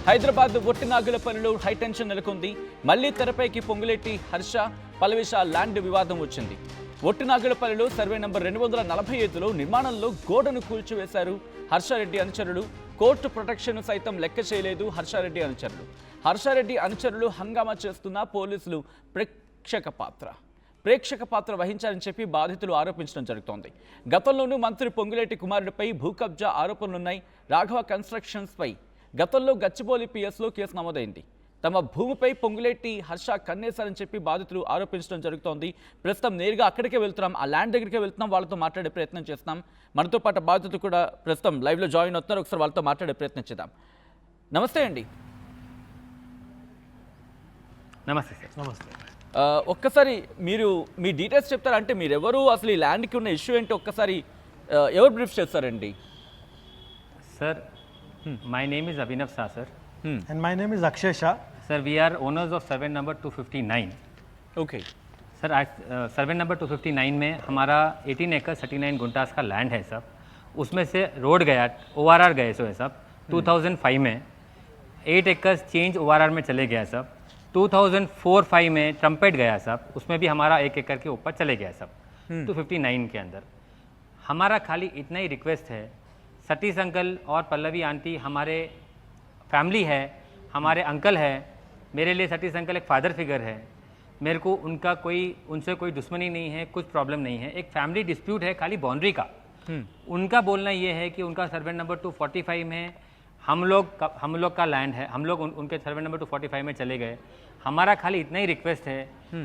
Hyderabad ఒట్టినాగులపల్లిలో high tension నెలకొంది. మళ్లీ తెరపైకి పొంగులేటి హర్ష పలవేశ ల్యాండ్ వివాదం వచ్చింది. ఒట్టినాగులపల్లిలో సర్వే నంబర్ 245లో నిర్మాణంలో గోడను కూల్చివేశారు హర్షారెడ్డి అనుచరులు. కోర్టు ప్రొటెక్షన్ సైతం లెక్క చేయలేదు హర్షారెడ్డి అనుచరులు. హర్షారెడ్డి అనుచరులు హంగామా చేస్తున్న పోలీసులు ప్రేక్షక పాత్ర వహించారని చెప్పి బాధితులు ఆరోపించడం జరుగుతోంది. గతంలోనూ మంత్రి పొంగులేటి కుమారుడిపై భూ కబ్జా ఆరోపణలున్నాయి. రాఘవ కన్స్ట్రక్షన్స్ పై గతంలో గచ్చిబౌలి పిఎస్లో కేసు నమోదైంది. తమ భూమిపై పొంగులేటి హర్ష కన్నేశారని చెప్పి బాధితులు ఆరోపించడం జరుగుతోంది. ప్రస్తుతం నేరుగా అక్కడికే వెళ్తున్నాం, ఆ ల్యాండ్ దగ్గరికే వెళ్తున్నాం, వాళ్ళతో మాట్లాడే ప్రయత్నం చేస్తున్నాం. మనతో పాటు బాధితులు కూడా ప్రస్తుతం లైవ్లో జాయిన్ అవుతున్నారు. ఒకసారి వాళ్ళతో మాట్లాడే ప్రయత్నం చేద్దాం. నమస్తే అండి. నమస్తే సార్. నమస్తే. ఒక్కసారి మీరు మీ డీటెయిల్స్ చెప్తారా? అంటే మీరు ఎవరు, అసలు ఈ ల్యాండ్కి ఉన్న ఇష్యూ ఏంటి ఒక్కసారి ఎవరు బ్రీఫ్ చేస్తారండి? Sir, my name is Abhinav Shah, sir. And my name is Akshay Shah. Sir, we are owners of survey number 259. Okay sir, आज सर्वे नंबर 259 में हमारा 18 एकड़ 39 गुंटास का लैंड है सब. उसमें से रोड गया, ORR गए सो है सब 2005 में. 8 एकड़ चेंज ORR में चले गया सब. 2004-5 में ट्रम्पेट गया सब, उसमें भी हमारा 1 एकड़ के ऊपर चले गया सब 259 के अंदर. हमारा खाली इतना ही रिक्वेस्ट है, सतीश अंकल और पल्लवी आंटी हमारे फैमिली है, हमारे अंकल है. मेरे लिए सतीश अंकल एक फादर फिगर है. मेरे को उनसे कोई दुश्मनी नहीं है, कुछ प्रॉब्लम नहीं है. एक फैमिली डिस्प्यूट है खाली बाउंड्री का. उनका बोलना ये है कि उनका सर्वे नंबर 245 में हम लोग का लैंड है, हम लोग उनके सर्वे नंबर 245 में चले गए. हमारा खाली इतना ही रिक्वेस्ट है,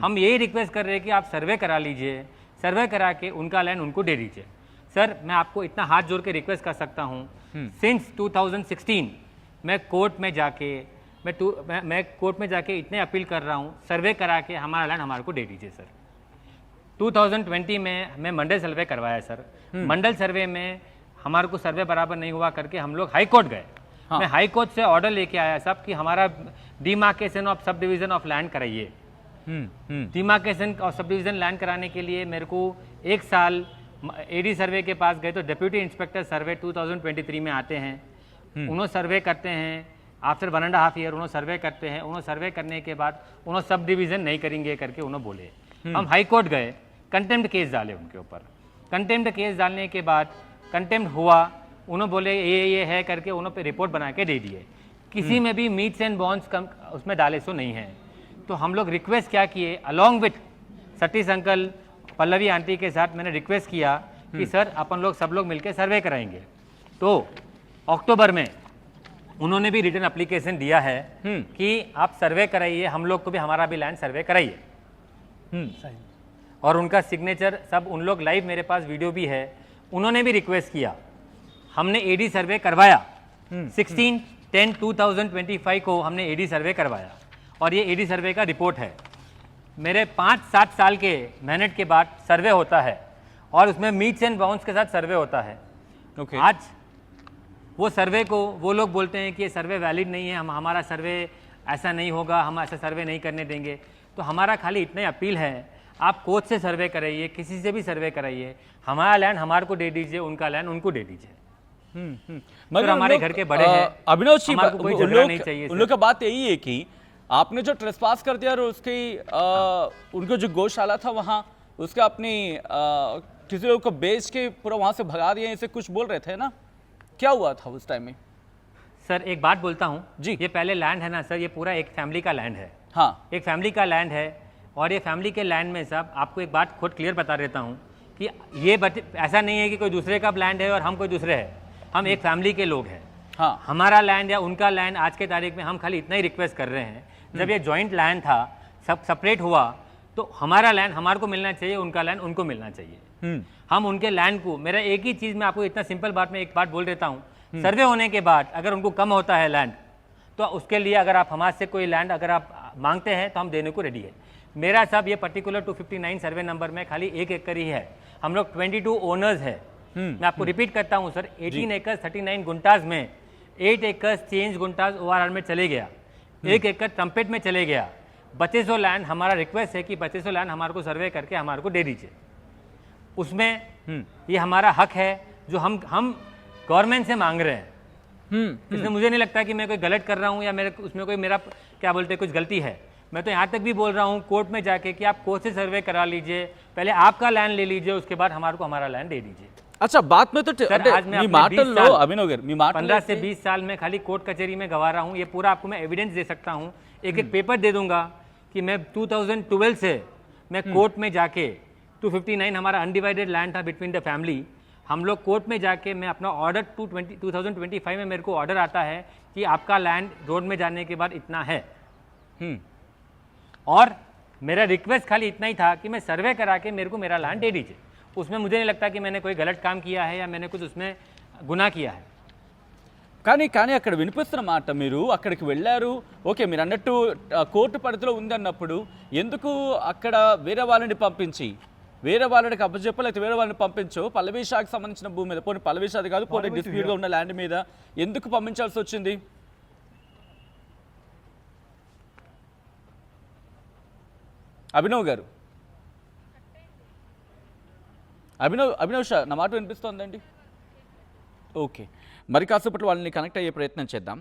हम यही रिक्वेस्ट कर रहे हैं कि आप सर्वे करा लीजिए, सर्वे करा के उनका लैंड उनको दे दीजिए. सर, मैं आपको इतना हाथ जोड़ के रिक्वेस्ट कर सकता हूँ, सिंस 2016 मैं कोर्ट में जाके इतने अपील कर रहा हूँ, सर्वे करा के हमारा लैंड हमारे को दे दीजिए सर. 2020 में मैं मंडल सर्वे करवाया सर. मंडल सर्वे में हमारे को सर्वे बराबर नहीं हुआ करके हम लोग हाई कोर्ट गए. मैं हाई कोर्ट से ऑर्डर लेके आया साहब कि हमारा demarcation of sub division of land कराइए. Demarcation of sub division land कराने के लिए मेरे को 1 साल एडी सर्वे के पास गए तो डिप्यूटी इंस्पेक्टर सर्वे 2023 में आते हैं. उन्होंने सर्वे करते हैं, आफ्टर 1.5 ईयर उन्होंने सर्वे करते हैं. उन्होंने सर्वे करने के बाद उन्होंने सब डिवीज़न नहीं करेंगे करके उन्होंने बोले. हम हाई कोर्ट गए, कंटेम्प्ट केस डाले उनके ऊपर. कंटेम्प्ट केस डालने के बाद कंटेम्प्ट हुआ, उन्होंने बोले ये है करके उन्होंने रिपोर्ट बना के दे दिए. किसी में भी मीट्स एंड बॉन्ड्स कम उसमें डाले सो नहीं है. तो हम लोग रिक्वेस्ट क्या किए, along with Satish uncle Pallavi aunty के साथ मैंने रिक्वेस्ट किया कि सर अपन लोग सब लोग मिलकर सर्वे कराएंगे. तो अक्टूबर में उन्होंने भी रिटर्न एप्लीकेशन दिया है कि आप सर्वे कराइए, हम लोग को भी हमारा भी लैंड सर्वे कराइए. और उनका सिग्नेचर सब उन लोग लाइव मेरे पास वीडियो भी है. उन्होंने भी रिक्वेस्ट किया, हमने एडी सर्वे करवाया. 16/10/2025 को हमने एडी सर्वे करवाया और ये एडी सर्वे का रिपोर्ट है. मेरे 5-7 साल के मेहनत के बाद सर्वे होता है और उसमें मीट्स एंड बाउंड्स के साथ सर्वे होता है. आज वो सर्वे को वो लोग बोलते हैं कि ये सर्वे वैलिड नहीं है, हमारा सर्वे ऐसा नहीं होगा, हम ऐसा सर्वे नहीं करने देंगे. तो हमारा खाली इतना ही अपील है, आप कोर्ट से सर्वे कराइए, किसी से भी सर्वे कराइए, हमारा लैंड हमारे को दे दीजिए, उनका लैंड उनको दे दीजिए. मगर हमारे घर के बड़े हैं, अभिनव जी, कोई झगड़ा नहीं चाहिए. उन लोग का बात यही है कि आपने जो ट्रेसपास कर दिया और उसकी उनको जो गौशाला था वहाँ उसके अपनी किसी लोग को बेच के पूरा वहाँ से भगा दिया, इसे कुछ बोल रहे थे ना, क्या हुआ था उस टाइम में? सर एक बात बोलता हूँ जी, ये पहले लैंड है ना सर, ये पूरा एक फैमिली का लैंड है. हाँ, एक फैमिली का लैंड है और ये फैमिली के लैंड में साहब आपको एक बात खुद क्लियर बता देता हूँ कि ये ऐसा नहीं है कि कोई दूसरे का लैंड है और हम कोई दूसरे है. हम एक फैमिली के लोग हैं. हाँ, हमारा लैंड या उनका लैंड आज के तारीख में हम खाली इतना ही रिक्वेस्ट कर रहे हैं, जब ये जॉइंट लैंड था सब सेपरेट हुआ तो हमारा लैंड हमारे को मिलना चाहिए, उनका लैंड उनको मिलना चाहिए. हम उनके लैंड को, मेरा एक ही चीज़ में आपको इतना सिंपल बात में एक बात बोल देता हूँ, सर्वे होने के बाद अगर उनको कम होता है लैंड तो उसके लिए अगर आप हमारे से कोई लैंड अगर आप मांगते हैं तो हम देने को रेडी है. मेरा साहब ये पर्टिकुलर 259 सर्वे नंबर में खाली 1 एकड़ ही है. हम लोग 22 ओनर्स है. मैं आपको रिपीट करता हूँ सर, 18 एकड़ 39 गुंटाज में 8 एकड़ चेंज गुंटाज ORR में चले गया, 1 एकड़ ट्रम्पेट में चले गया. 2500 लैंड हमारा रिक्वेस्ट है कि 2500 लैंड हमारे को सर्वे करके हमारे को दे दीजिए. उसमें ये हमारा हक है जो हम गवर्नमेंट से मांग रहे हैं. इसमें मुझे नहीं लगता कि मैं कोई गलत कर रहा हूँ या मेरे उसमें कोई मेरा क्या बोलते हैं कुछ गलती है। मैं तो यहाँ तक भी बोल रहा हूँ कोर्ट में जाके कि आप कोर्ट से सर्वे करा लीजिए, पहले आपका लैंड ले लीजिए, उसके बाद हमारे को हमारा लैंड दे दीजिए। अच्छा बात में तो सर, आज मैं మీ अपने మాటల్లో 20 साल, అభినవ్ గారు మీ మాటల్లో 15 से 20 साल में खाली कोर्ट कचहरी में गवा रहा हूँ। ये पूरा आपको मैं एविडेंस दे सकता हूँ, एक एक पेपर दे दूंगा कि मैं 2012 से मैं कोर्ट में जाके 259 हमारा अनडिवाइडेड लैंड था बिटवीन द फैमिली, हम लोग कोर्ट में जाके मैं अपना ऑर्डर 2025 में मेरे को ऑर्डर आता है कि आपका लैंड रोड में जाने के बाद इतना है। और मेरा रिक्वेस्ट खाली इतना ही था कि मैं सर्वे करा के मेरे को मेरा लैंड दे दीजिए। उसमें मुझे नहीं लगता कि मैंने कोई गलत काम किया है या मैंने कुछ उसमें गुनाह किया है। కానీ అక్కడ వినిపిస్తున్న మాట మీరు అక్కడికి వెళ్ళారు, ఓకే మీరు అన్నట్టు కోర్టు పరిధిలో ఉందన్నప్పుడు ఎందుకు అక్కడ వేరే వాళ్ళని పంపించి వేరే వాళ్ళకి అప్పచెప్ప లేకపోతే వేరే వాళ్ళని పంపించో పల్లవి షాకి సంబంధించిన భూమి మీద పోనీ పల్లవి షాది కాదు పోనీ డిస్ప్యూట్గా ఉన్న ల్యాండ్ మీద ఎందుకు పంపించాల్సి వచ్చింది? అభినవ్ గారు, అభినవ్ షా నా మాట వినిపిస్తోందండి? ఓకే, మరి కాసేపట్లో వాళ్ళని కనెక్ట్ అయ్యే ప్రయత్నం చేద్దాం.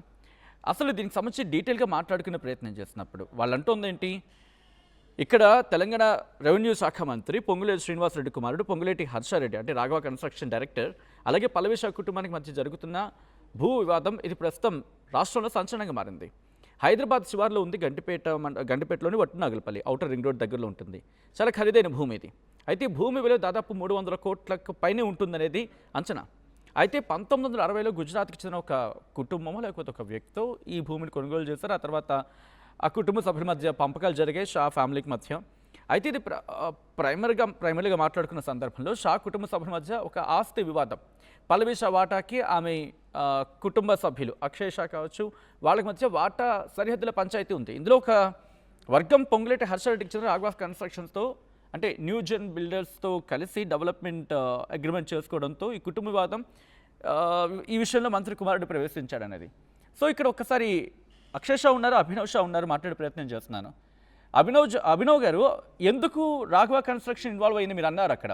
అసలు దీనికి సంబంధించి డీటెయిల్గా మాట్లాడుకునే ప్రయత్నం చేస్తున్నప్పుడు వాళ్ళు అంటోందేంటి, ఇక్కడ తెలంగాణ రెవెన్యూ శాఖ మంత్రి పొంగులేటి శ్రీనివాసరెడ్డి కుమారుడు పొంగులేటి హర్షారెడ్డి అంటే రాఘవ కన్స్ట్రక్షన్ డైరెక్టర్ అలాగే పల్లవి షా కుటుంబానికి మధ్య జరుగుతున్న భూ వివాదం ఇది ప్రస్తుతం రాష్ట్రంలో సంచలనంగా మారింది. హైదరాబాద్ శివార్లో ఉంది గండిపేటలోని వట్టునాగలపల్లి ఔటర్ రింగ్ రోడ్ దగ్గరలో ఉంటుంది. చాలా ఖరీదైన భూమి ఇది. అయితే ఈ భూమి విలువ దాదాపు 300 కోట్లకు పైనే ఉంటుందనేది అంచనా. అయితే 1960లో గుజరాత్కి చెందిన ఒక కుటుంబమో లేకపోతే ఒక వ్యక్తితో ఈ భూమిని కొనుగోలు చేశారు. ఆ తర్వాత ఆ కుటుంబ సభ్యుల మధ్య పంపకాలు జరిగాయి షా ఫ్యామిలీకి మధ్య. అయితే ఇది ప్రైమరీగా మాట్లాడుకున్న సందర్భంలో షా కుటుంబ సభ్యుల మధ్య ఒక ఆస్తి వివాదం. పల్లవి షా వాటాకి ఆమె కుటుంబ సభ్యులు అక్షయ్ షా కావచ్చు వాళ్ళకి మధ్య వాటా సరిహద్దుల పంచాయతీ ఉంది. ఇందులో ఒక వర్గం పొంగులేటి హర్షారెడ్డికి చెందిన రాఘవ కన్స్ట్రక్షన్స్తో అంటే న్యూ జెన్ బిల్డర్స్తో కలిసి డెవలప్మెంట్ అగ్రిమెంట్ చేసుకోవడంతో ఈ కుటుంబ వివాదం ఈ విషయంలో మంత్రి కుమారుడు ప్రవేశించాడనేది. సో ఇక్కడ ఒక్కసారి అక్షయ్ షా ఉన్నారు, అభినవ్ షా ఉన్నారు, మాట్లాడే ప్రయత్నం చేస్తున్నాను. అభినవ్ గారు, ఎందుకు రాఘవ కన్స్ట్రక్షన్ ఇన్వాల్వ్ అయింది మీరు అన్నారు. అక్కడ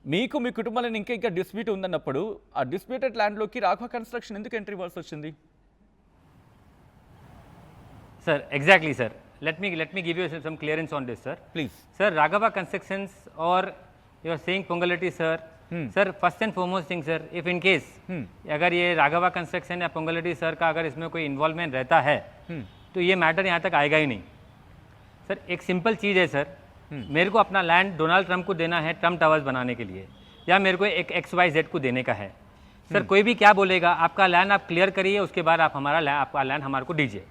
మీకు మీ కుటుంబంలో ఇంకా డిస్ప్యూట్ ఉందన్నప్పుడు ఆ డిస్ప్యూటెడ్ ల్యాండ్లోకి రాఘవ కన్స్ట్రక్షన్ ఎందుకు ఎంట్రీ ఇవ్వాల్సి వచ్చింది? Sir exactly sir, let me give you some clearance on this, sir. Please. Sir, Raghava Constructions or you are saying Pongaleti, sir. Sir, first and foremost thing, sir, if in case अगर ये राघवा construction या पोंगलेटी sir का अगर इसमें कोई involvement रहता है तो ये मैटर यहाँ तक आएगा ही नहीं. सर एक सिंपल चीज़ है सर, मेरे को अपना लैंड डोनाल्ड ट्रंप को देना है ट्रंप टावर्स बनाने के लिए या मेरे को एक XYZ को देने का है. सर कोई भी क्या बोलेगा, आपका लैंड आप क्लियर करिए, उसके बाद आप आपका लैंड हमारे को दीजिए.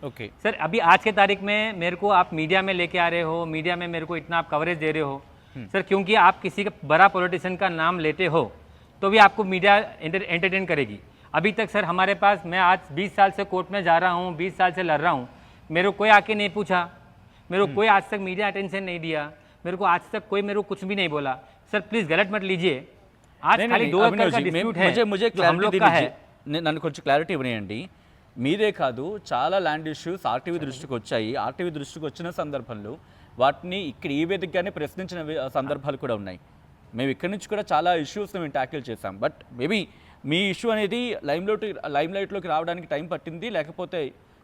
ओके सर अभी आज के तारीख में मेरे को आप मीडिया में लेके आ रहे हो, मीडिया में मेरे को इतना आप कवरेज दे रहे हो सर, क्योंकि आप किसी का बड़ा पॉलिटिशियन का नाम लेते हो तो भी आपको मीडिया एंटरटेन करेगी. अभी तक सर हमारे पास, मैं आज 20 साल से कोर्ट में जा रहा हूँ, 20 साल से लड़ रहा हूँ, मेरे को कोई आके नहीं पूछा, मेरे को कोई आज तक मीडिया अटेंशन नहीं दिया, मेरे को आज तक कोई मेरे को कुछ भी नहीं बोला. सर प्लीज़ गलत मत लीजिए, आज खाली 2 एकड़ का डिस्प्यूट है जो हम लोग का है. నన్ను కొంచెం క్లారిటీ ఇవ్వనియండి. మీరే కాదు చాలా ల్యాండ్ ఇష్యూస్ ఆర్టీవీ దృష్టికి వచ్చాయి. ఆర్టీవీ దృష్టికి వచ్చిన సందర్భంలో వాటిని ఇక్కడ ఈ వేదికగానే ప్రశ్నించిన సందర్భాలు కూడా ఉన్నాయి. మేము ఇక్కడి నుంచి కూడా చాలా ఇష్యూస్ని మేము ట్యాకిల్ చేసాం. బట్ మేబీ మీ ఇష్యూ అనేది లైమ్లైట్లోకి రావడానికి టైం పట్టింది, లేకపోతే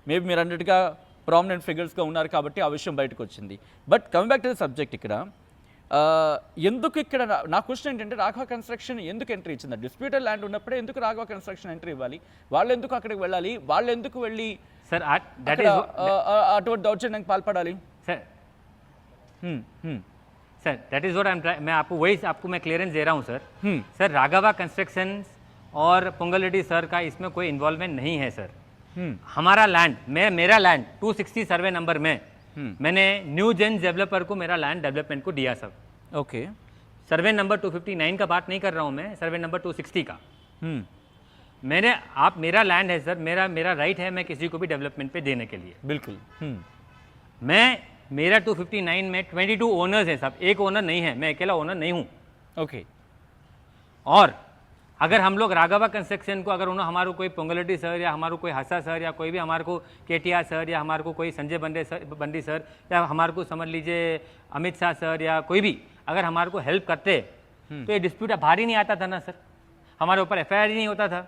మేబీ మీరు అన్నట్టుగా ప్రామినెంట్ ఫిగర్స్గా ఉన్నారు కాబట్టి ఆ విషయం బయటకు వచ్చింది. But coming back to the subject, ఇక్కడ ఎందుకు ఇక్కడ నా క్వశ్చన్ ఏంటంటే రాఘవ కన్స్ట్రక్షన్ ఎందుకు ఎంట్రీ ఇచ్చింది? డిస్ప్యూటెడ్ ల్యాండ్ ఉన్నప్పుడే ఎందుకు రాఘవ కన్స్ట్రక్షన్ ఎంట్రీ ఇవ్వాలి? వాళ్ళు ఎందుకు అక్కడికి వెళ్ళాలి? వాళ్ళు ఎందుకు వెళ్ళి सर అటువంటి దౌర్జన్యానికి పాల్పడాలి? सर दैट इज व्हाट मैं आपको वही आपको मैं क्लियरेंस दे रहा हूँ सर. सर राघवा कंस्ट्रक्शन और पोंगलेटी सर का इसमें कोई इन्वॉल्वमेंट नहीं है सर. हमारा लैंड, मेरा लैंड 260 सर्वे नंबर में मैंने न्यू जेन डेवलपर को मेरा लैंड डेवलपमेंट को दिया सब. ओके, सर्वे नंबर 259 का बात नहीं कर रहा हूँ मैं, सर्वे नंबर 260 का. मेरा लैंड है सर, मेरा राइट है मैं किसी को भी डेवलपमेंट पे देने के लिए. बिल्कुल. मेरा 259 में 22 ओनर्स हैं साहब, एक ओनर नहीं है, मैं अकेला ओनर नहीं हूँ. ओके. और अगर हम लोग राघवा कंस्ट्रक्शन को, अगर उन्होंने हमारे कोई पोंगलेटी सर या हमारे कोई हंसा सर या कोई भी हमारे को KTR सर या हमारे को कोई संजय बंडी सर या हमारे को समझ लीजिए अमित शाह सर या कोई भी अगर हमारे को हेल्प करते तो ये डिस्प्यूट भारी नहीं आता था ना सर, हमारे ऊपर FIR ही नहीं होता था.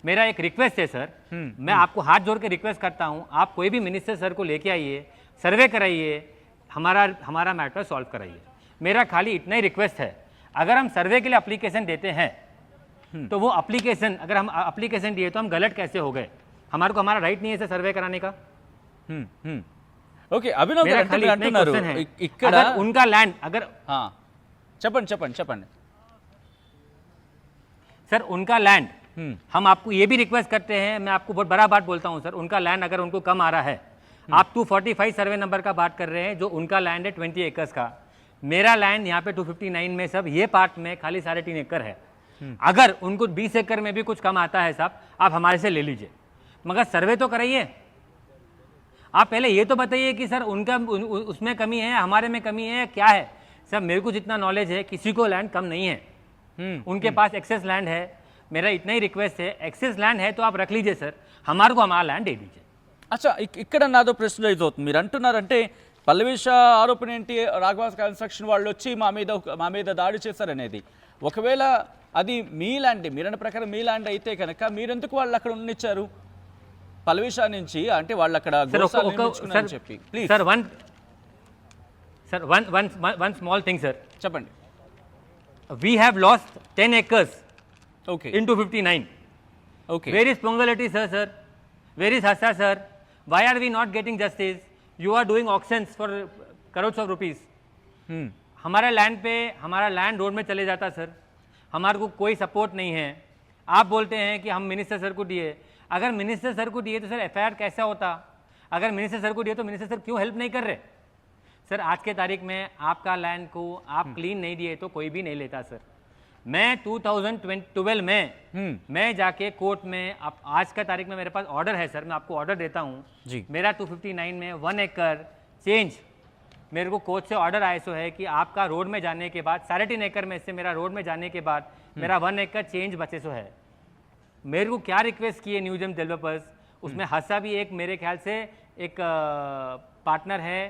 मेरा एक रिक्वेस्ट है सर, मैं आपको हाथ जोड़ के रिक्वेस्ट करता हूं, आप कोई भी मिनिस्टर सर को लेके आइए, सर्वे कराइए, हमारा मैटर सॉल्व कराइए। मेरा खाली इतना ही रिक्वेस्ट है, अगर हम सर्वे के लिए अप्लीकेशन देते हैं तो वो अप्लीकेशन, अगर हम अप्लीकेशन दिए तो हम गलत कैसे हो गए? हमारे को हमारा राइट नहीं है सर सर्वे कराने का। ఓకే అభినవ్ मेरा గారు खाली మీరు इतना ही అంటున్నారు क्वेश्चन है, ఇక్కడ अगर उनका लैंड, अगर చెప్పండి చెప్పండి చెప్పండి सर उनका लैंड, हम आपको ये भी रिक्वेस्ट करते हैं, मैं आपको बहुत बड़ा बात बोलता हूँ सर, उनका लैंड अगर उनको कम आ रहा है, आप 245 सर्वे नंबर का बात कर रहे हैं, जो उनका लैंड है 20 एकर्स का, मेरा लैंड यहाँ पे 259 में सब ये पार्ट में खाली 3.5 एकड़ है। अगर उनको 20 एकड़ में भी कुछ कम आता है साहब, आप हमारे से ले लीजिए, मगर सर्वे तो कराइए। आप पहले ये तो बताइए कि सर उनका उसमें कमी है, हमारे में कमी है, क्या है? सर मेरे को जितना नॉलेज है, किसी को लैंड कम नहीं है, उनके पास एक्सेस लैंड है। मेरा इतना ही रिक्वेस्ट है, एक्सेस लैंड है तो आप रख लीजिए सर, हमारे को हमारा लैंड दे दीजिए। అచ్చా ఇక్కడ నాదో ప్రశ్న రైజ్ అవుతుంది. మీరు అంటున్నారంటే పల్లవి షా ఆరోపణ ఏంటి, రాఘవ కన్స్ట్రక్షన్ వాళ్ళు వచ్చి మా మీద దాడి చేశారనేది. ఒకవేళ అది మీ ల్యాండ్, మీరన్న ప్రకారం మీ ల్యాండ్ అయితే కనుక మీరెందుకు వాళ్ళు అక్కడ ఉన్నిచ్చారు పల్లవి షా నుంచి? అంటే వాళ్ళు అక్కడ గోశాల నిర్మించుకున్నారని చెప్పి. Please sir one small thing sir, చెప్పండి. we have lost 10 acres okay into 59. Okay Where is Pongalati sir? Where is Hassa sir? Why are we not getting justice? You are doing auctions for crores of rupees. हमारा land road में चले जाता sir, हमारे को कोई support नहीं है। आप बोलते हैं कि हम मिनिस्टर सर को दिए, अगर मिनिस्टर सर को दिए तो सर एफआईआर कैसा होता? अगर मिनिस्टर सर को दिए तो मिनिस्टर सर क्यों हेल्प नहीं कर रहे? सर आज के तारीख में आपका लैंड को आप क्लीन नहीं दिए तो कोई भी नहीं लेता सर। मैं 2012 में मैं जाके कोर्ट में, अब आज का तारीख में मेरे पास ऑर्डर है सर, मैं आपको ऑर्डर देता हूँ जी। मेरा 259 में 1 एकड़ चेंज, मेरे को कोर्ट से ऑर्डर आया सो है कि आपका रोड में जाने के बाद 3.5 एकड़ में से मेरा रोड में जाने के बाद मेरा 1 एकड़ चेंज बचे सो है। मेरे को क्या रिक्वेस्ट किए न्यूजम डेवलपर्स, उसमें हंसा भी एक मेरे ख्याल से एक पार्टनर है,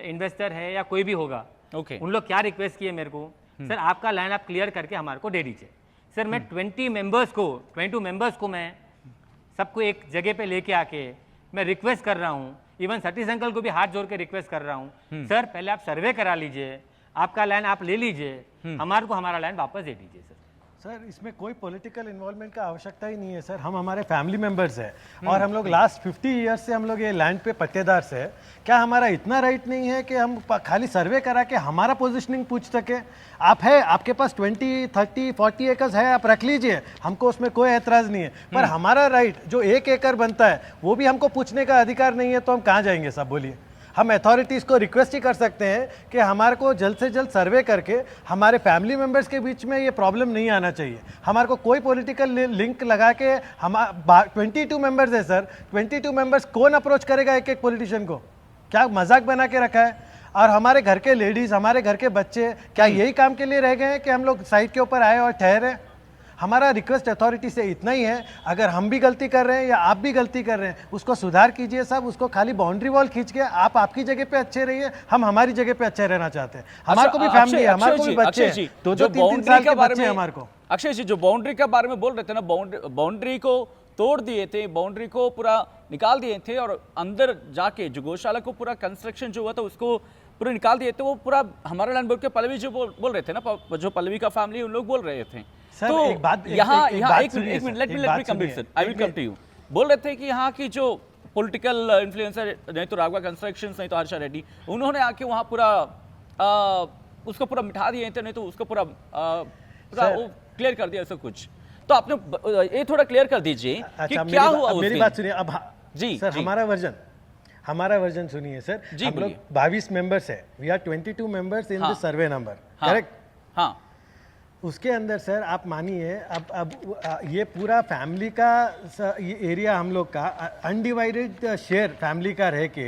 इन्वेस्टर है या कोई भी होगा। ఓకే उन लोग क्या रिक्वेस्ट किए मेरे को, सर आपका लैंड आप क्लियर करके हमारे को दे दीजिए। सर मैं 22 मेंबर्स को मैं सबको एक जगह पे लेके आके मैं रिक्वेस्ट कर रहा हूँ, इवन सतीश अंकल को भी हाथ जोड़ के रिक्वेस्ट कर रहा हूँ, सर पहले आप सर्वे करा लीजिए, आपका लैंड आप ले लीजिए, हमारे को हमारा लैंड वापस दे दीजिए। सर इसमें कोई पॉलिटिकल इन्वॉल्वमेंट का आवश्यकता ही नहीं है सर, हम हमारे फैमिली मेंबर्स हैं और हम लोग लास्ट 50 ईयर्स से हम लोग ये लैंड पे पट्टेदार से है। क्या हमारा इतना राइट नहीं है कि हम खाली सर्वे करा के हमारा पोजीशनिंग पूछ सके? आप है, आपके पास 20, 30, 40 एकर्स है, आप रख लीजिए, हमको उसमें कोई एतराज़ नहीं है, पर हमारा राइट जो 1 एकड़ बनता है वो भी हमको पूछने का अधिकार नहीं है, तो हम कहाँ जाएंगे साहब बोलिए? हम अथॉरिटीज़ को रिक्वेस्ट ही कर सकते हैं कि हमारे को जल्द से जल्द सर्वे करके हमारे फैमिली मेंबर्स के बीच में ये प्रॉब्लम नहीं आना चाहिए। हमारे को कोई पॉलिटिकल लिंक लगा के हम 22 मेंबर्स है सर, 22 मेंबर्स कौन अप्रोच करेगा एक पॉलिटिशियन को? क्या मजाक बना के रखा है? और हमारे घर के लेडीज़, हमारे घर के बच्चे क्या यही काम के लिए रह गए हैं कि हम लोग साइट के ऊपर आए और ठहरे? हमारा रिक्वेस्ट अथॉरिटी से इतना ही है, अगर हम भी गलती कर रहे हैं या आप भी गलती कर रहे हैं उसको सुधार कीजिए साहब, उसको खाली बाउंड्री वॉल खींच के आप आपकी जगह पे अच्छे रहिए, हम हमारी जगह पे अच्छे रहना चाहते हैं। हमारे को भी फैमिली है, हमारे को भी बच्चे हैं, 2-3 साल के बच्चे हैं हमारे को। अक्षय जी जो बाउंड्री के बारे में बोल रहे थे ना, बाउंड्री को तोड़ दिए थे, बाउंड्री को पूरा निकाल दिए थे और अंदर जाके जो गौशाला को पूरा कंस्ट्रक्शन जो हुआ था उसको पूरा निकाल दिए थे, वो पूरा हमारा लैंड बोल के पल्लवी जो बोल रहे थे ना, जो पल्लवी का फैमिली उन लोग बोल रहे थे। सर, तो एक बात यहाँ एक सुनिए minute, sir, let me complete sir, I will come to you. बोल रहे थे कि यहाँ की जो पॉलिटिकल इन्फ्लुएंसर, नहीं तो राघवा कंस्ट्रक्शंस, नहीं तो हर्षा रेड्डी, उन्होंने आके वहाँ पूरा उसको पूरा मिटा दिए थे, नहीं तो उसको पूरा क्लियर कर दिया सब कुछ। तो आपने ये थोड़ा क्लियर कर दीजिए कि क्या हुआ। मेरी बात सुनिए अब। जी सर हमारा वर्जन सुनिए सर, हम लोग 22 मेंबर्स है, we are 22 members in the survey number, correct? हाँ, उसके अंदर सर आप मानिए अब ये पूरा फैमिली का ये एरिया हम लोग का अनडिवाइडेड शेयर फैमिली का रह के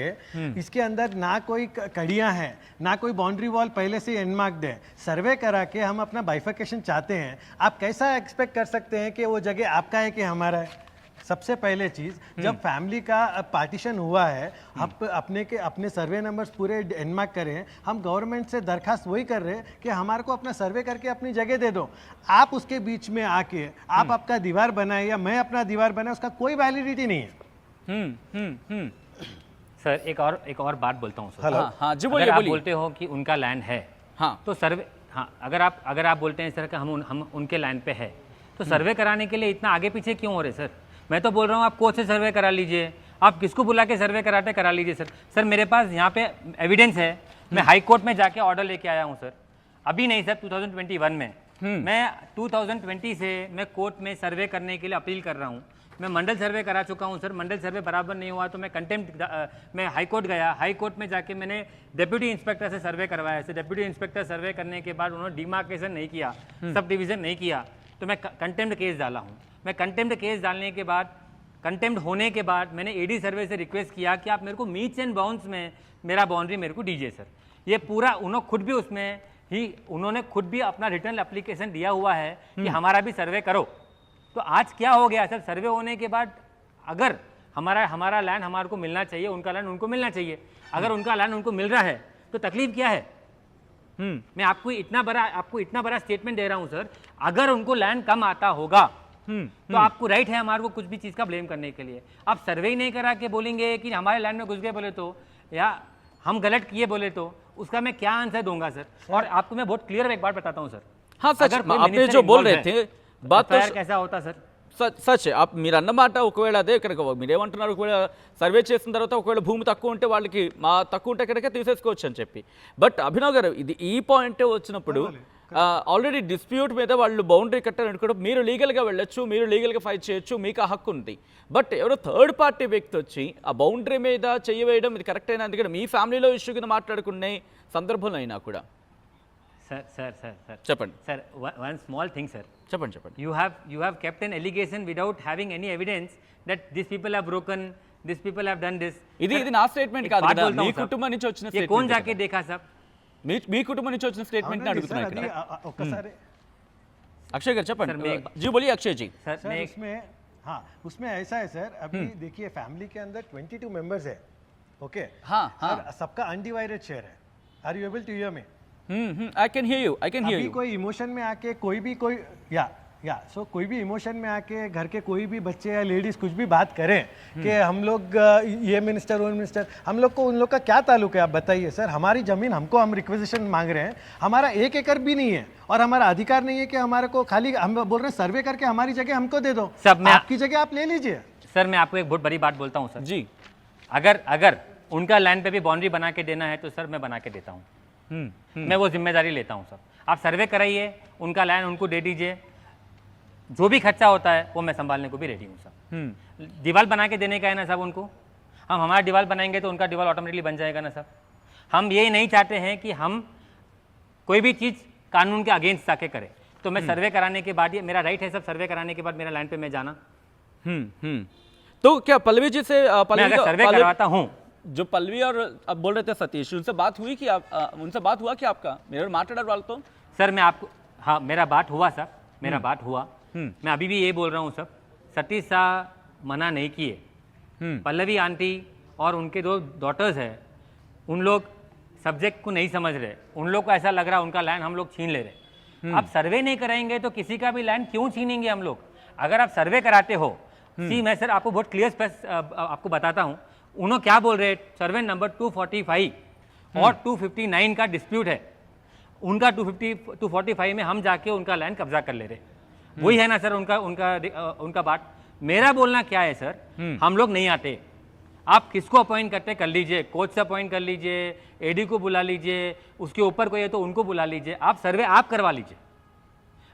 इसके अंदर ना कोई कड़ियाँ हैं, ना कोई बाउंड्री वॉल पहले से एनमार्क्ड है। सर्वे करा के हम अपना बाइफिकेशन चाहते हैं, आप कैसा एक्सपेक्ट कर सकते हैं कि वो जगह आपका है कि हमारा है? सबसे पहले चीज जब फैमिली का पार्टीशन हुआ है, आप अपने सर्वे नंबर्स पूरे एनमार्क करें। हम गवर्नमेंट से दरखास्त वही कर रहे हैं कि हमारे को अपना सर्वे करके अपनी जगह दे दो। आप उसके बीच में आके आप आपका दीवार बनाए या मैं अपना दीवार बनाए, उसका कोई वैलिडिटी नहीं है। सर एक और बात बोलता हूँ सर। हाँ हाँ जी अगर बोलिए आप बोलिए। बोलते हो कि उनका लैंड है, हाँ तो सर्वे, हाँ अगर आप बोलते हैं सर कि हम उनके लैंड पे है, तो सर्वे कराने के लिए इतना आगे पीछे क्यों हो रहे सर? मैं तो बोल रहा हूँ आप कोर्ट से सर्वे करा लीजिए, आप किसको बुला के सर्वे कराते करा लीजिए सर। सर मेरे पास यहाँ पे एविडेंस है, मैं हाई कोर्ट में जाके ऑर्डर लेके आया हूँ सर, अभी नहीं सर 2021 में। मैं 2020 से मैं कोर्ट में सर्वे करने के लिए अपील कर रहा हूँ। मैं मंडल सर्वे करा चुका हूँ सर, मंडल सर्वे बराबर नहीं हुआ तो मैं मैं हाई कोर्ट गया, हाई कोर्ट में जाके मैंने डिप्यूटी इंस्पेक्टर से सर्वे करवाया। ऐसे डिप्यूटी इंस्पेक्टर सर्वे करने के बाद उन्होंने डिमार्केशन नहीं किया, सब डिवीजन नहीं किया, तो मैं कंटेम्प्ट केस डाला हूँ। मैं कंटेम्प्ट केस डालने के बाद, कंटेम्प्ट होने के बाद मैंने एडी सर्वे से रिक्वेस्ट किया कि आप मेरे को मीट्स एंड बाउंड्स में मेरा बाउंड्री मेरे को दीजिए सर। ये पूरा उन्होंने खुद भी उसमें ही उन्होंने खुद भी अपना रिटर्न एप्लीकेशन दिया हुआ है कि हमारा भी सर्वे करो। तो आज क्या हो गया सर, सर्वे होने के बाद अगर हमारा लैंड हमारे को मिलना चाहिए, उनका लैंड उनको मिलना चाहिए। अगर उनका लैंड उनको मिल रहा है तो तकलीफ क्या है? मैं आपको इतना बड़ा स्टेटमेंट दे रहा हूं सर, अगर उनको लैंड कम आता होगा तो आपको राइट है हमारे को कुछ भी चीज का ब्लेम करने के लिए। आप सर्वे ही नहीं करा के बोलेंगे कि हमारे लैंड में घुस गए बोले तो, या हम गलत किए बोले तो, उसका मैं क्या आंसर दूंगा सर? और आपको मैं बहुत क्लियर एक बात बताता हूँ सर। हाँ सच, अगर कोई आपने minister जो बोल रहे involved थे है, बात तो FIR कैसा होता सर? సచ్ మీరు అన్నమాట ఒకవేళ అదే కనుక మీరు ఏమంటున్నారు, ఒకవేళ సర్వే చేసిన తర్వాత ఒకవేళ భూమి తక్కువ ఉంటే వాళ్ళకి మా తక్కువ ఉంటే కనుక తీసేసుకోవచ్చు అని చెప్పి. బట్ అభినవ్ గారు ఇది ఈ పాయింట్ వచ్చినప్పుడు ఆల్రెడీ డిస్ప్యూట్ మీద వాళ్ళు బౌండరీ కట్టారని కూడా మీరు లీగల్గా వెళ్ళొచ్చు, మీరు లీగల్గా ఫైట్ చేయొచ్చు, మీకు ఆ హక్కు ఉంది. బట్ ఎవరో థర్డ్ పార్టీ వ్యక్తి వచ్చి ఆ బౌండరీ మీద చేయవేయడం ఇది కరెక్ట్ అయినా, అందుకని మీ ఫ్యామిలీలో ఇష్యూ కింద మాట్లాడుకునే సందర్భంలో అయినా కూడా सर చెప్పండి sir one small thing sir, చెప్పండి చెప్పండి. you have kept an allegation without having any evidence that these people have broken, these people have done this. ఇది నా స్టేట్మెంట్ కాదు కదా, మీ కుటుంబం నుంచి వచ్చిన ये कौन స్టేట్మెంట్. जाके देखा सब? మీ కుటుంబం నుంచి వచ్చిన స్టేట్మెంట్ ని అవునండి అడుగుతున్నా సార్, ఇక్కడ. అది ఒక్కసారి అక్షయ్ గారు सर, मैं చెప్పండి. एक- जी बोलिए अक्षय जी. सर सर मैं एक- उसमें हाँ उसमें ऐसा है सर, अभी देखिए फैमिली के अंदर 22 मेंबर्स है, ओके। हाँ, हाँ. सर सबका अनडिवाइडेड शेयर है। Are you able to hear me? I can hear you, I can hear अभी यू. कोई इमोशन में आके कोई सो कोई भी इमोशन में आके घर के कोई भी बच्चे या लेडीज कुछ भी बात करें कि हम लोग ये मिनिस्टर वो मिनिस्टर, हम लोग को उन लोग का क्या ताल्लुक है? आप बताइए सर। हमारी जमीन हमको, हम रिक्वेजिशन मांग रहे हैं, हमारा 1 एकड़ भी नहीं है और हमारा अधिकार नहीं है कि हमारे को खाली, हम बोल रहे हैं सर्वे करके हमारी जगह हमको दे दो। सब मैं- आपकी जगह आप ले लीजिए। सर मैं आपको एक बहुत बड़ी बात बोलता हूँ सर, जी. अगर उनका लैंड पे भी बाउंड्री बना के देना है तो सर मैं बना के देता हूँ, मैं वो जिम्मेदारी लेता हूँ सर। आप सर्वे कराइए, उनका लैंड उनको दे दीजिए, जो भी खर्चा होता है वो मैं संभालने को भी रेडी हूँ सर। दीवार बना के देने का है ना साहब उनको, हम हमारा दीवार बनाएंगे तो उनका दीवार ऑटोमेटिकली बन जाएगा ना साहब। हम ये नहीं चाहते हैं कि हम कोई भी चीज़ कानून के अगेंस्ट जाके करें। तो मैं सर्वे कराने के बाद, ये मेरा राइट है सब, सर्वे कराने के बाद मेरा लैंड पे मैं जाना। तो क्या पल्लवी जी से मैं पल्लवी अगर सर्वे करवाता हूँ, जो पल्लवी और अब बोल रहे थे सतीश, उनसे बात हुई कि आप उनसे बात हुआ कि आपका मेरे माట్లాడారు వాళ్ళతో? सर मैं आपको, हाँ मेरा बात हुआ सर, मेरा बात हुआ। मैं अभी भी ये बोल रहा हूँ सर, सतीश शाह मना नहीं किए, पल्लवी आंटी और उनके 2 डॉटर्स हैं, उन लोग सब्जेक्ट को नहीं समझ रहे, उन लोग को ऐसा लग रहा है उनका लैंड हम लोग छीन ले रहे। आप सर्वे नहीं कराएंगे तो किसी का भी लैंड क्यों छीनेंगे हम लोग? अगर आप सर्वे कराते हो, सी मैं सर आपको बहुत क्लियर आपको बताता हूँ, उन्होंने क्या बोल रहे, सर्वे नंबर 245 और 259 का डिस्प्यूट है, उनका 245 में हम जाके उनका लैंड कब्जा कर ले रहे, वही है ना सर उनका बात। मेरा बोलना क्या है सर, हम लोग नहीं आते, आप किसको अपॉइंट करते कर लीजिए, कोच से अपॉइंट कर लीजिए, एडी को बुला लीजिए, उसके ऊपर कोई है तो उनको बुला लीजिए, आप सर्वे आप करवा लीजिए,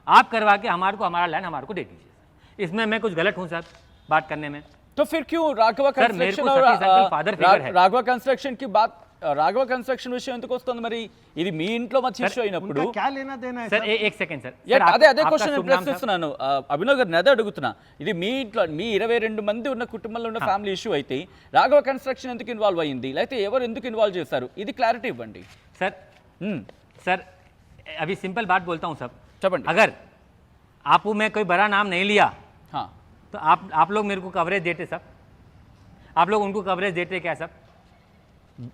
आप करवा के हमारा लैंड हमारे को दे दीजिए। इसमें मैं कुछ गलत हूँ सर बात करने में? तो फिर क्यों राघव सर, मेरे कंस्ट्रक्शन को और सतीश अंकल father figure है। రాఘవ కన్స్ట్రక్షన్ की बात, రాఘవ కన్స్ట్రక్షన్ విషయం ఎందుకు వస్తుంది మరి? ఇది మీ ఇంట్లో మధ్య ఇష్యూ అయినప్పుడు उनका क्या लेना देना है सर सर? एक सेकंड सर, అదే आपका క్వశ్చన్ शुभ नाम, सर? ప్రశ్నిస్తున్నాను. అభినవ్ గారిని అదే అడుగుతున్నా. ఇది మీ ఇంట్లో మీ 22 మంది ఉన్న కుటుంబంలో ఉన్న ఫ్యామిలీ ఇష్యూ అయితే రాఘవ కన్స్ట్రక్షన్ ఎందుకు ఇన్వాల్వ్ అయ్యింది, లేకపోతే ఎవరు ఎందుకు ఇన్వాల్వ్ చేశారు, ఇది క్లారిటీ ఇవ్వండి. सर अभी सिंपल बात बोलता हूँ सब, చెప్పండి. अगर आपको मैं कोई बड़ा नाम नहीं लिया, हाँ तो आप लोग मेरे को कवरेज देते सब, आप लोग उनको कवरेज देते क्या सब?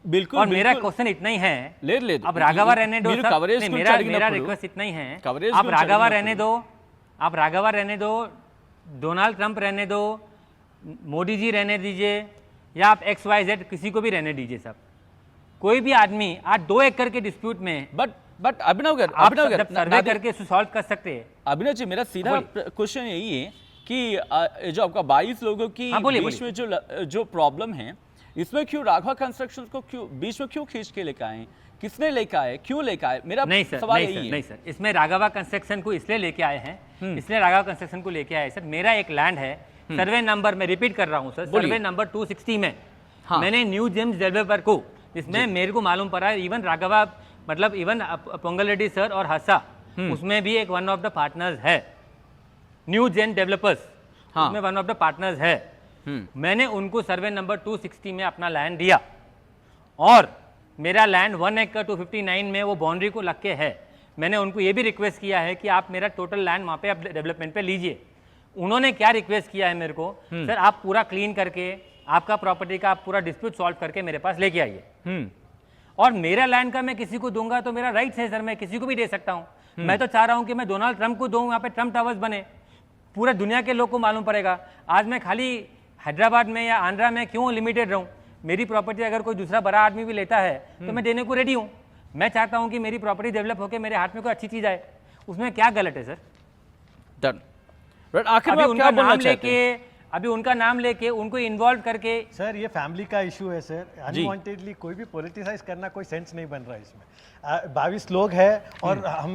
बिल्कुल और मेरा बिल्कुल. क्वेश्चन इतना ही है, లేదు अब राघवा रहने दो మీరు सब, coverage नहीं, గురించి मेरा అడిగినప్పుడు- रिक्वेस्ट इतना ही है, coverage आप గురించి राघवा అడిగినప్పుడు- रहने दो, आप राघवा रहने दो, डोनाल्ड ट्रंप रहने दो, मोदी जी रहने दीजिए, या आप XYZ किसी को भी रहने दीजिए सब, कोई भी आदमी आज 2 एकड़ के डिस्प्यूट में बट अभिनव गाరు आप अभिनव गाరు सर्वे करके सॉल्व कर सकते हैं। अभिनव जी मेरा सीधा क्वेश्चन यही है कि जो आपका 22 लोगों की हाँ, बोलिए, बीच में जो प्रॉब्लम है, इसमें क्यों राघवा कंस्ट्रक्शन को क्यों बीच में क्यों खींच के लेकर आए, किसने लेकर आए, क्यों लेकर आए? मेरा नहीं सर, सवाल नहीं यही सर, है। नहीं सर, इसमें राघवा कंस्ट्रक्शन को इसलिए लेके आए हैं, इसलिए राघवा कंस्ट्रक्शन को लेके आए सर, मेरा एक लैंड है, सर्वे नंबर मैं रिपीट कर रहा हूँ सर, सर्वे नंबर 260 में हाँ। मैंने न्यू जेम्स डेवलपर को, जिसमें मेरे को मालूम पड़ा इवन राघवा मतलब इवन पोंगल रेड्डी सर और हर्षा उसमें भी एक वन ऑफ द पार्टनर्स है, न्यू जेन डेवलपर्स हाँ। उसमें वन ऑफ द पार्टनर्स है। मैंने उनको सर्वे नंबर 260 में अपना लैंड दिया और मेरा लैंड 1 एकड़ 259 में वो बाउंड्री को लग के है। मैंने उनको ये भी रिक्वेस्ट किया है कि आप मेरा टोटल लैंड वहाँ पे आप डेवलपमेंट पे लीजिए। उन्होंने क्या रिक्वेस्ट किया है मेरे को, सर आप पूरा क्लीन करके आपका प्रॉपर्टी का आप पूरा डिस्प्यूट सॉल्व करके मेरे पास लेके आइए। और मेरा लैंड का मैं किसी को दूंगा तो मेरा राइट है सर, मैं किसी को भी दे सकता हूँ। मैं तो चाह रहा हूँ कि मैं डोनाल्ड ट्रंप को दूँ, वहाँ पे ट्रंप टावर्स बने, पूरा दुनिया के लोग को मालूम पड़ेगा। आज मैं खाली हैदराबाद में या आंध्रा में क्यों लिमिटेड रहूँ? मेरी प्रॉपर्टी अगर कोई दूसरा बड़ा आदमी भी लेता है तो मैं देने को रेडी हूँ। मैं चाहता हूँ कि मेरी प्रॉपर्टी डेवलप होकर मेरे हाथ में कोई अच्छी चीज़ आए, उसमें क्या गलत है सर? डन। बट आखिर में अभी आप क्या उनका बोलना नाम चाहते हैं? लेके, अभी उनका नाम लेके उनको इन्वॉल्व करके, सर ये फैमिली का इशू है सर, अनवांटेडली कोई भी पॉलिटिसाइज करना कोई सेंस नहीं बन रहा है इसमें। 22 लोग हैं और हम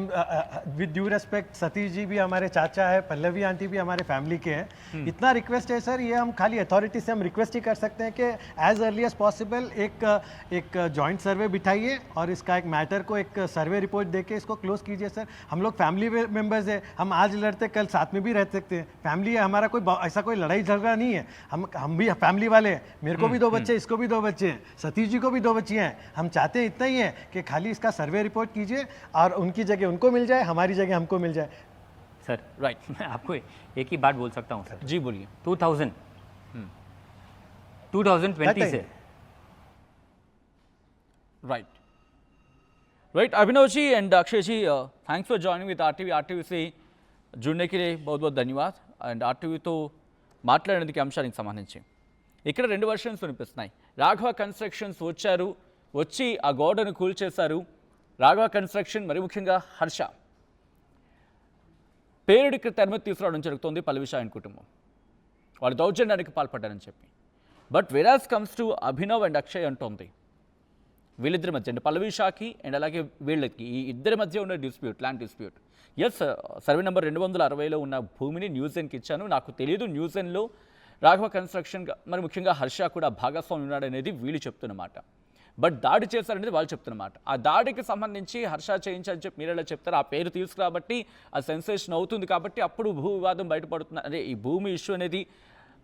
with due respect Satish ji भी हमारे चाचा है, पल्लवी आंटी भी हमारे फैमिली के हैं। इतना रिक्वेस्ट है सर, ये हम खाली अथॉरिटी से हम रिक्वेस्ट ही कर सकते हैं कि एज अर्ली एज पॉसिबल एक जॉइंट सर्वे बिठाइए और इसका एक मैटर को एक सर्वे रिपोर्ट देके इसको क्लोज कीजिए सर। हम लोग फैमिली मेम्बर्स है, हम आज लड़ते कल साथ में भी रह सकते हैं, फैमिली है हमारा, कोई ऐसा कोई लड़ाई झगड़ा नहीं है। हम भी फैमिली वाले हैं, मेरे को भी 2 बच्चे, इसको भी 2 बच्चे हैं, सतीश जी को भी 2 बच्चियां हैं। हम चाहते हैं इतना ही है कि खाली इसका सर्वे रिपोर्ट कीजिए और उनकी जगह उनको मिल जाए, हमारी जगह हमको मिल जाए। सर राइट, मैं आपको एक ही बात बोल सकता हूँ सर। जी बोलिए। 2020 से right Abhinav ji and Akshay ji, thanks for joining with RTV से जुड़ने के लिए बहुत बहुत ధన్యవాद। అండ్ ఆర్టీవీతో మాట్లాడేందుకు అంశానికి సంబంధించి ఇక్కడ 2 వర్షన్స్ వినిపిస్తున్నాయి. రాఘవ కన్స్ట్రక్షన్స్ వచ్చి ఆ గోడను కూల్చేశారు. రాఘవ కన్స్ట్రక్షన్ మరి ముఖ్యంగా హర్ష పేరుడికి తెరమతి తీసుకురావడం జరుగుతోంది పల్లవి షాయిన్ కుటుంబం, వాళ్ళు దౌర్జన్యానికి పాల్పడ్డారని చెప్పి. But వెరాస్ comes to Abhinav and Akshay అంటోంది వీళ్ళిద్దరి మధ్య, అంటే పల్లవి షాకి అండ్ అలాగే వీళ్ళకి ఈ ఇద్దరి మధ్య ఉన్న dispute, land dispute. Yes, survey number 260లో ఉన్న భూమిని న్యూజెన్కి ఇచ్చాను, నాకు తెలియదు న్యూజెన్లో రాఘవ కన్స్ట్రక్షన్ మరి ముఖ్యంగా హర్ష కూడా భాగస్వామి ఉన్నాడనేది వీళ్ళు చెప్తున్నమాట. బట్ దాడి చేశారనేది వాళ్ళు చెప్తున్నమాట. ఆ దాడికి సంబంధించి హర్ష చేయించని చెప్పి మీరు ఎలా చెప్తారు? ఆ పేరు తీసుకురాబట్టి ఆ సెన్సేషన్ అవుతుంది కాబట్టి అప్పుడు భూ వివాదం బయటపడుతుంది, అదే ఈ భూమి ఇష్యూ అనేది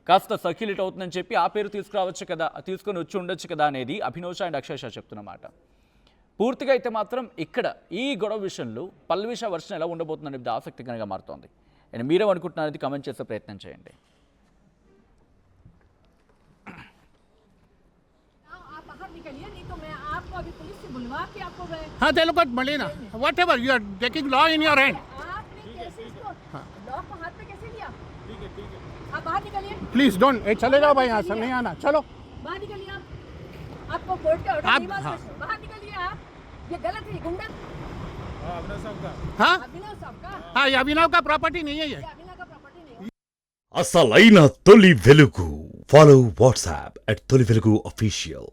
కాస్త సర్క్యులేట్ అవుతుందని చెప్పి ఆ పేరు తీసుకురావచ్చు కదా, తీసుకొని వచ్చి ఉండొచ్చు కదా అనేది అభినవ్ షా అండ్ అక్షయ్ షా చెప్తున్నమాట. పూర్తిగా అయితే మాత్రం ఇక్కడ ఈ గొడవ విషయంలో పల్లవి షా వర్షన్ ఎలా ఉండబోతుంది అనేది ఆసక్తికరంగా మారుతోంది. అండ్ మీరేమనుకుంటున్నారనేది కమెంట్ చేసే ప్రయత్నం చేయండి. हाँ they look at Malina. Whatever you are taking law in your hand. आपने कैसे इसको लॉ को हाथ में कैसे लिया? आप बाहर निकलिए, Please don't. चले जाओ भाई यहाँ से, नहीं आना. चलो. बाहर निकलिए आप। आपको कोर्ट का ऑर्डर आप- नहीं मालूम हाँ। है। बाहर निकलिए आप, ये गलत है, ये गुंडा। हाँ अभिनव साहब का, हाँ ये अभिनव का प्रॉपर्टी नहीं है ये. ये अभिनव का प्रॉपर्टी नहीं है। అసలైన తొలి వెలుగు. ఫాలో వాట్సాప్ @తొలి వెలుగు official.